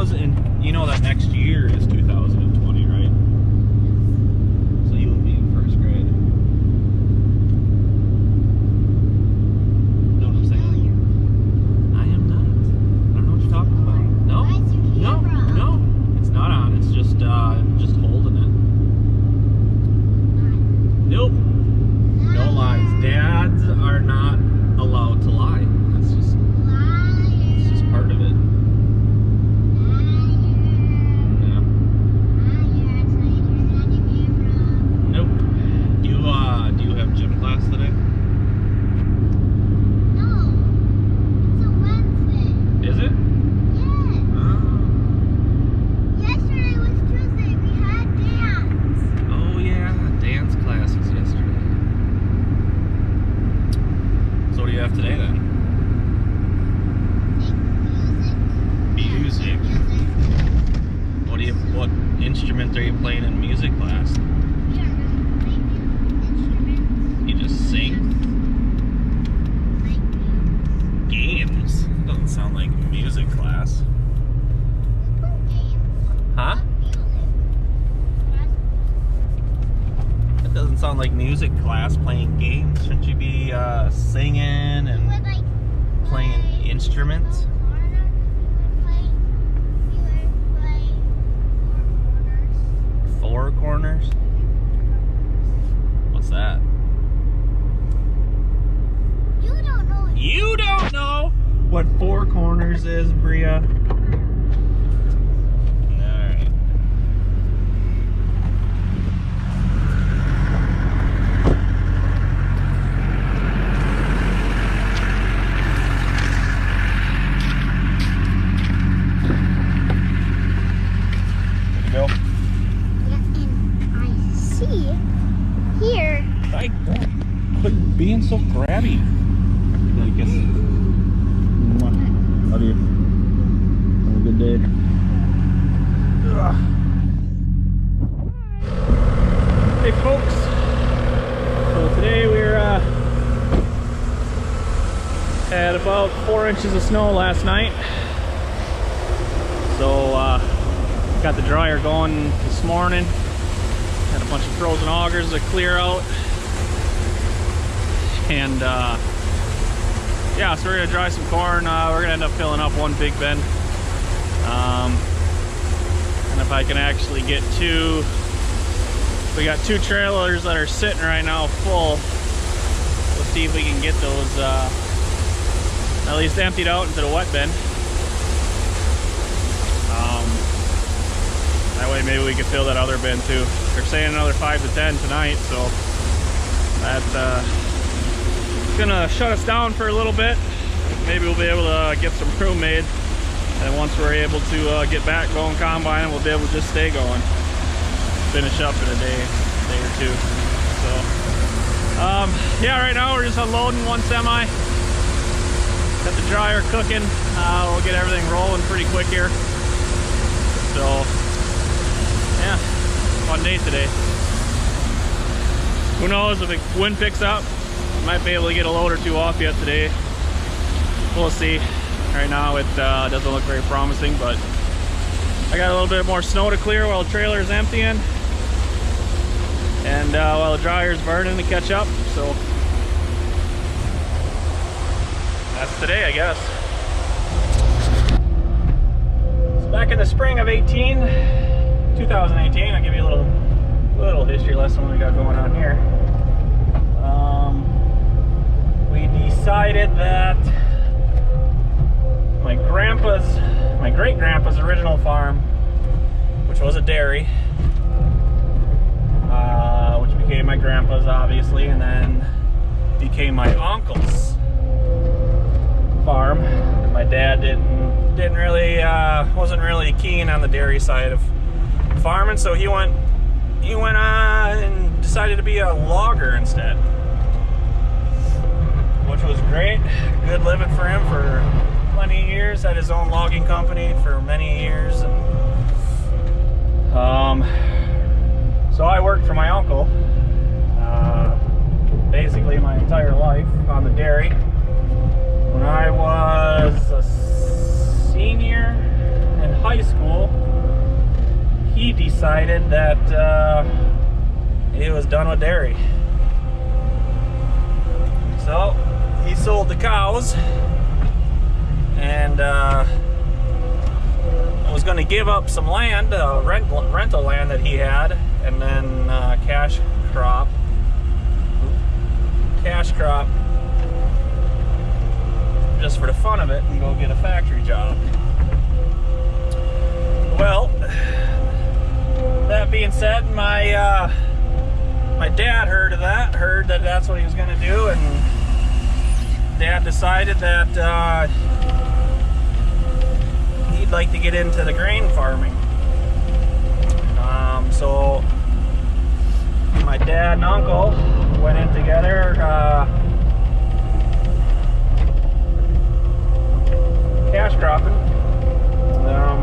2000, you know that next year is 2020, right? So you would be in first grade. Know what I'm saying? I am not. I don't know what you're talking about. No, no, it's not on. It's just holding it. Nope. No lies. Dads are not allowed to lie. It's just part of it. Yeah. Nope. Do you have gym class today? No. It's a Wednesday. Is it? Yeah. Oh. Yesterday was Tuesday. We had dance. Oh yeah, dance classes yesterday. So what do you have today then? Music. What instrument are you playing in music class? We don't really play instruments. You just sing? Like Games? Doesn't sound like music class. games. Huh? That doesn't sound like music class, playing games. Shouldn't you be singing and playing instruments? Four corners? What's that? You don't know. You don't know what four corners is, Bria? Alright. Good to go. Yeah, and I see here. Quit being so crabby. I guess. Love you. Have a good day. Ugh. Hey folks. So today we're had about 4 inches of snow last night. So got the dryer going this morning. Had a bunch of frozen augers to clear out. And yeah, so we're gonna dry some corn. We're gonna end up filling up one big bin. And if I can actually get we got two trailers that are sitting right now full. We'll see if we can get those at least emptied out into the wet bin. That way maybe we can fill that other bin too. They're saying another 5 to 10 tonight, so that's gonna shut us down for a little bit. Maybe we'll be able to get some room made, and once we're able to get back going combining, we'll be able to just stay going, finish up in a day or two. So yeah, right now we're just unloading one semi, got the dryer cooking. We'll get everything rolling pretty quick here. So yeah, fun day today. Who knows if the wind picks up, might be able to get a load or two off yet today. We'll see. Right now it doesn't look very promising, but I got a little bit more snow to clear while the trailer is emptying, and while the dryer's burning to catch up. So that's today, I guess. So back in the spring of 2018, I'll give you a little history lesson what we got going on here. We decided that my great-grandpa's original farm, which was a dairy, which became my grandpa's obviously, and then became my uncle's farm. My dad wasn't really keen on the dairy side of farming, so he went on and decided to be a logger instead, which was great. Good living for him for plenty of years. Had his own logging company for many years, and so I worked for my uncle basically my entire life on the dairy. When I was a senior in high school, decided that he was done with dairy. So he sold the cows and was going to give up some land, rental land that he had, and then cash crop, just for the fun of it, and go get a factory job. Well, that being said, my dad heard that that's what he was going to do, and Dad decided that he'd like to get into the grain farming. So my dad and uncle went in together, cash cropping from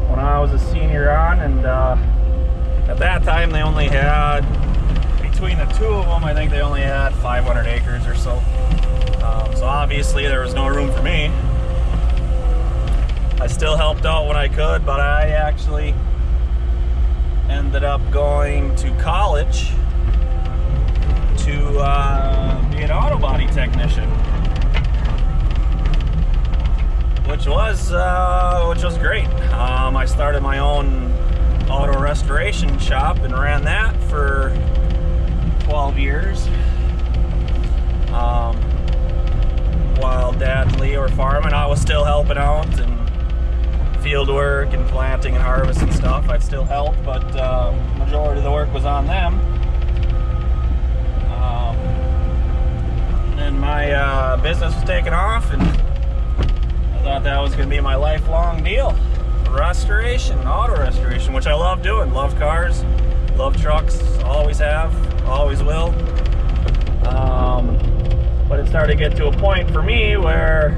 when I was a senior on, and at that time they only had, between the two of them, I think they only had 500 acres or so. So obviously there was no room for me. I still helped out when I could, but I actually ended up going to college to be an auto body technician, which was great. I started my own auto restoration shop and ran that for 12 years. While Dad and Lee were farming, I was still helping out and field work and planting and harvest and stuff. I'd still help, but majority of the work was on them. And my business was taking off, and I thought that was going to be my lifelong deal. Restoration, auto restoration, which I love doing. Love cars, love trucks, always have, always will. But it started to get to a point for me where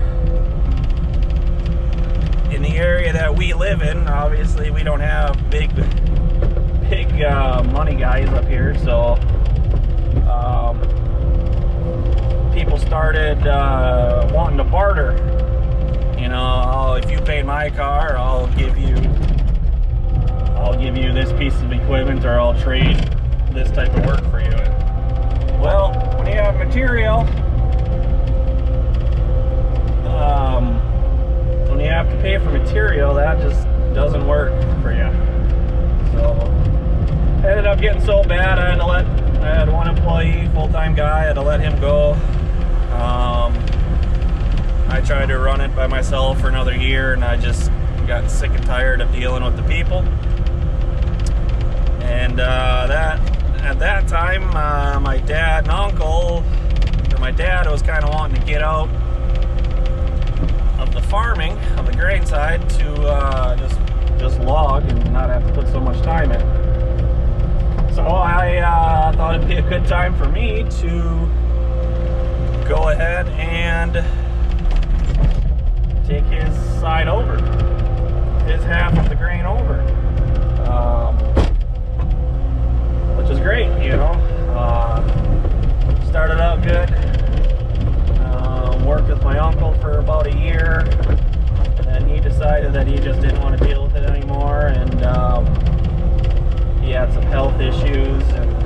in the area that we live in, obviously we don't have big money guys up here, so people started wanting to barter. You know, oh, if you paint my car, I'll give you this piece of equipment, or I'll trade this type of work for you. Well, when you have material, when you have to pay for material, that just doesn't work for you. So I ended up getting so bad, I had one employee, full-time guy, I had to let him go. I tried to run it by myself for another year, and I just got sick and tired of dealing with the people. And at that time, my dad and uncle, or my dad was kind of wanting to get out of the farming, of the grain side, to just log and not have to put so much time in. So I thought it'd be a good time for me to go ahead and take his side over, his half of the grain over, which is great, you know. Started out good. Worked with my uncle for about a year, and then he decided that he just didn't want to deal with it anymore, and he had some health issues and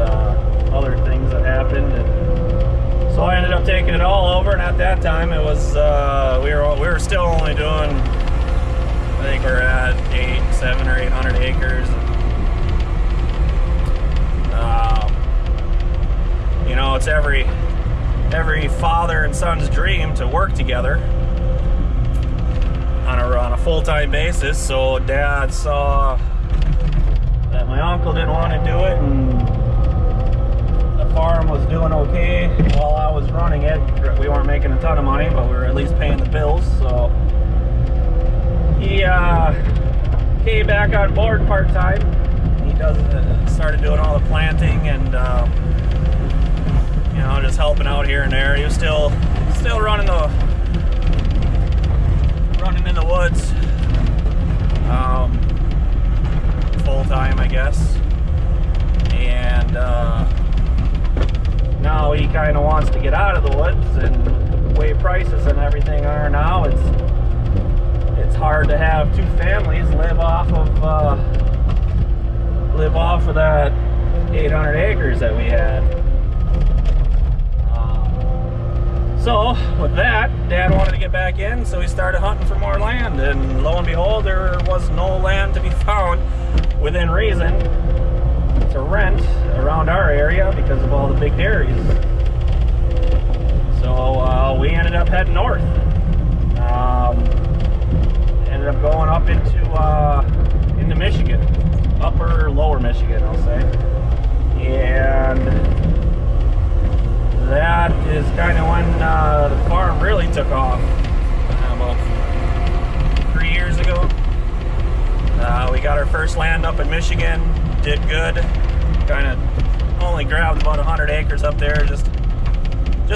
other things that happened, and so I ended up taking it all over. And at that time, it was we were still only doing, I think we're at 700 or 800 acres. You know, it's every father and son's dream to work together on a full-time basis. So Dad saw that my uncle didn't want to do it, and the farm was doing okay while I was running it. We weren't making a ton of money, but we were at least paying the bills. So he came back on board part-time. He started doing all the planting and you know, just helping out here and there. He was still running in the woods, full time, I guess. And now he kind of wants to get out of the woods, and the way prices and everything are now, it's hard to have two families live off of live off of that 800 acres that we had. So with that, Dad wanted to get back in, so we started hunting for more land, and lo and behold, there was no land to be found within reason to rent around our area because of all the big dairies. So we ended up heading north. Ended up going up into Michigan, lower Michigan, I'll say, and that is kind of when the farm really took off. About 3 years ago, we got our first land up in Michigan. Did good. Kind of only grabbed about 100 acres up there, just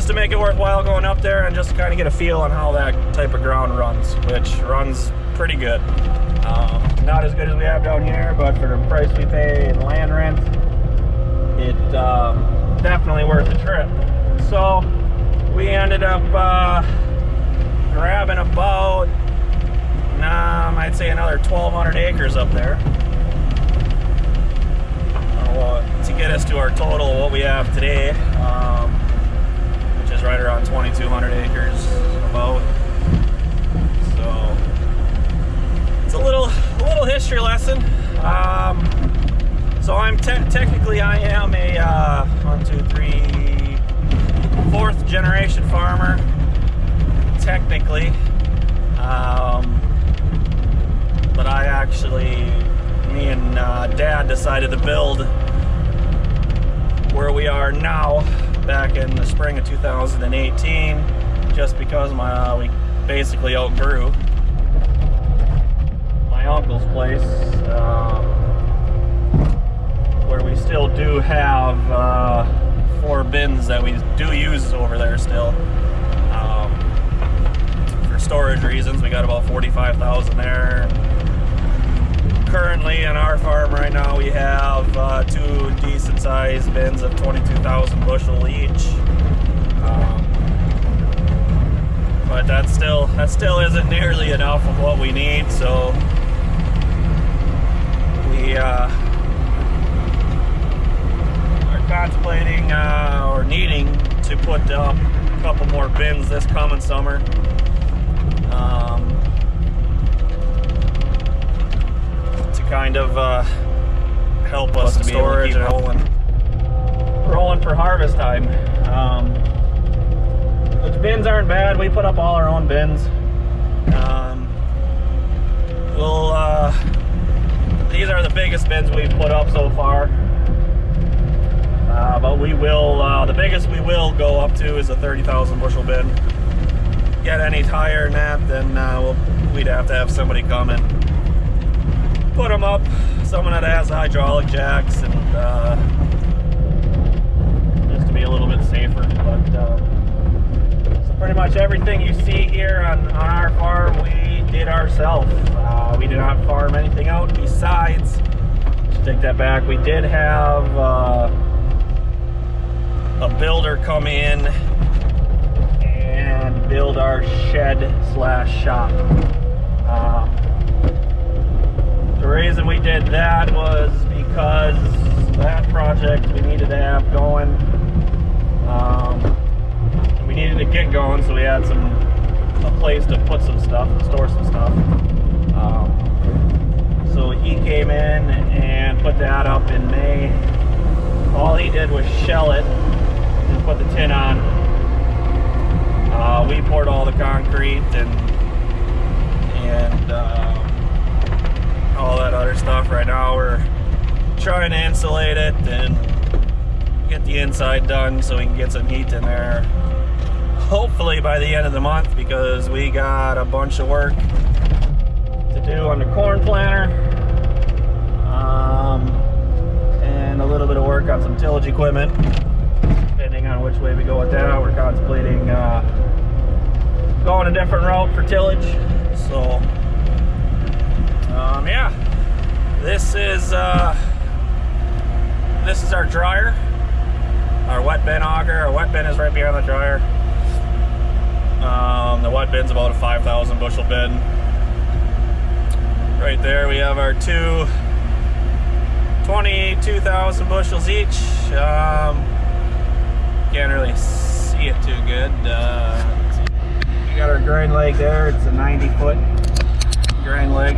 to make it worthwhile going up there and just to kind of get a feel on how that type of ground runs, which runs pretty good. Not as good as we have down here, but for the price we pay in land rent, it definitely worth the trip. So we ended up grabbing about, I'd say another 1,200 acres up there to get us to our total what we have today, which is right around 2,200 acres about. So it's a little history lesson. So I'm technically I am a 1, 2, 3, 4th generation farmer, technically, but I actually, me and Dad decided to build where we are now back in the spring of 2018, just because we basically outgrew my uncle's place, where we still do have 4 bins that we do use over there still. For storage reasons, we got about 45,000 there. Currently on our farm right now, we have 2 decent sized bins of 22,000 bushel each. But that still isn't nearly enough of what we need, so we are contemplating or needing to put up a couple more bins this coming summer. To kind of help us to be storage and rolling for harvest time. The bins aren't bad. We put up all our own bins. These are the biggest bins we've put up so far. But we will, the biggest we will go up to is a 30,000 bushel bin. Get any higher than that, then we'd have to have somebody come and put them up. Someone that has hydraulic jacks, and just to be a little bit safer. But so pretty much everything you see here on our farm, we did ourselves. We did not farm anything out besides, to take that back, we did have a builder come in and build our shed / shop. The reason we did that was because that project we needed to have going. We needed to get going, so we had a place to put some stuff, store some stuff. So he came in and put that up in May. All he did was shell it and put the tin on. We poured all the concrete and all that other stuff. Right now we're trying to insulate it and get the inside done so we can get some heat in there, hopefully by the end of the month, because we got a bunch of work to do on the corn planter, and a little bit of work on some tillage equipment. Depending on which way we go with that, we're contemplating going a different route for tillage. So yeah, this is our dryer, our wet bin auger. Our wet bin is right behind the dryer. The wet bin's about a 5,000 bushel bin. Right there we have our two 22,000 bushels each. Can't really see it too good. We got our grind leg there. It's a 90-foot grind leg.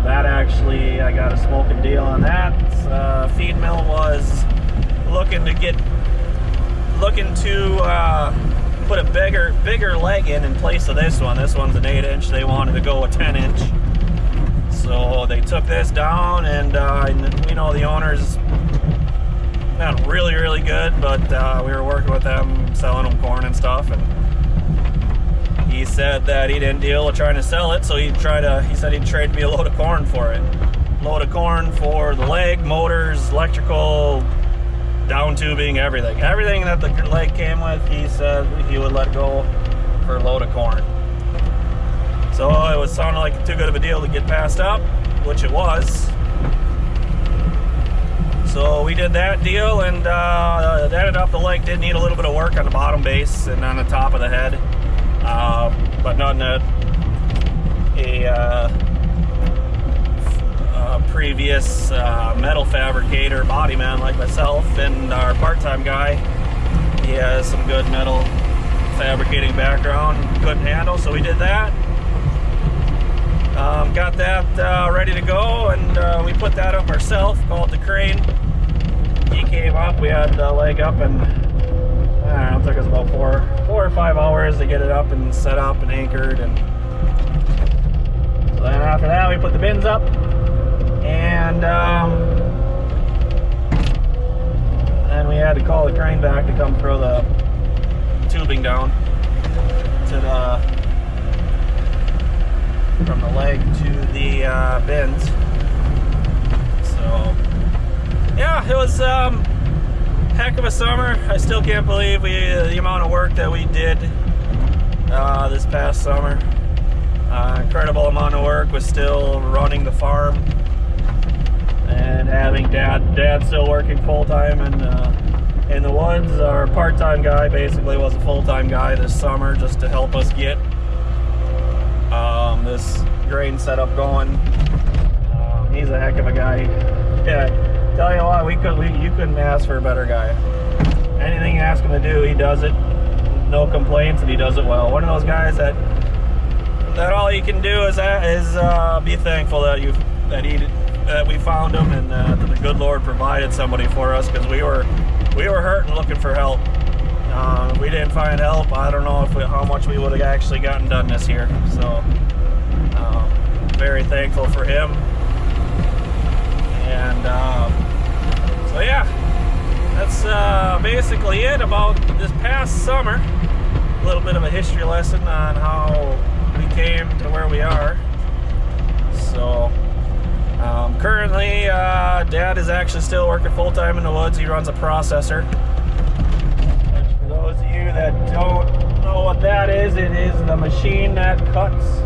That actually, I got a smoking deal on that. Feed mill was looking to put a bigger leg in place of this one. This one's an 8-inch. They wanted to go a 10-inch. So they took this down, and you know, the owner's not really good, but we were working with them, selling them corn and stuff, and he said that he didn't deal with trying to sell it, so he said he'd trade me a load of corn for it. Load of corn for the leg, motors, electrical, down tubing, everything. Everything that the leg came with, he said he would let go for a load of corn. So it was sounding like too good of a deal to get passed up, which it was. So we did that deal, and it ended up the leg did need a little bit of work on the bottom base and on the top of the head, but nothing that a previous metal fabricator, body man like myself, and our part-time guy, he has some good metal fabricating background, couldn't handle, so we did that. Got that ready to go, and we put that up ourselves, called the crane. He came up, we had the leg up, and I don't know, it took us about four or 5 hours to get it up and set up and anchored. And so then after that, we put the bins up, and then we had to call the crane back to come throw the tubing down to the from the leg to the bins. So yeah, it was heck of a summer. I still can't believe the amount of work that we did this past summer. Incredible amount of work. Was still running the farm and having dad still working full-time in the woods. Our part-time guy basically was a full-time guy this summer just to help us get this grain setup going. He's a heck of a guy. Yeah, tell you what, you couldn't ask for a better guy. Anything you ask him to do, he does it. No complaints, and he does it well. One of those guys that all you can do is be thankful that we found him, and that the good Lord provided somebody for us, because we were hurting, looking for help. If we didn't find help, I don't know how much we would have actually gotten done this year. So very thankful for him. And so yeah, that's basically it about this past summer. A little bit of a history lesson on how we came to where we are. So currently Dad is actually still working full-time in the woods. He runs a processor. Which, for those of you that don't know what that is, it is the machine that cuts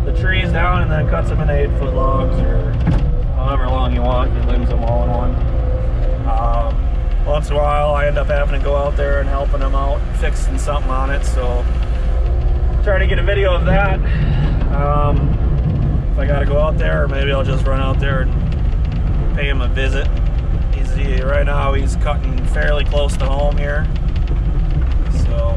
the trees down and then cuts them into 8-foot logs, or however long you want. He limbs them all in one. Once in a while I end up having to go out there and helping him out, fixing something on it, so try to get a video of that. If I gotta go out there, or maybe I'll just run out there and pay him a visit. Right now he's cutting fairly close to home here, so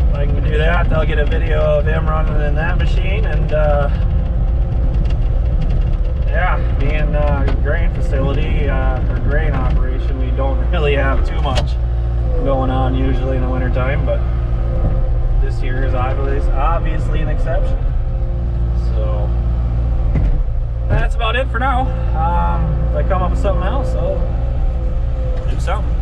if I can do that, I'll get a video of him running in that machine. And yeah, being a grain facility or grain operation, we don't really have too much going on usually in the winter time, but this year is obviously an exception. So that's about it for now. If I come up with something else, I'll do something.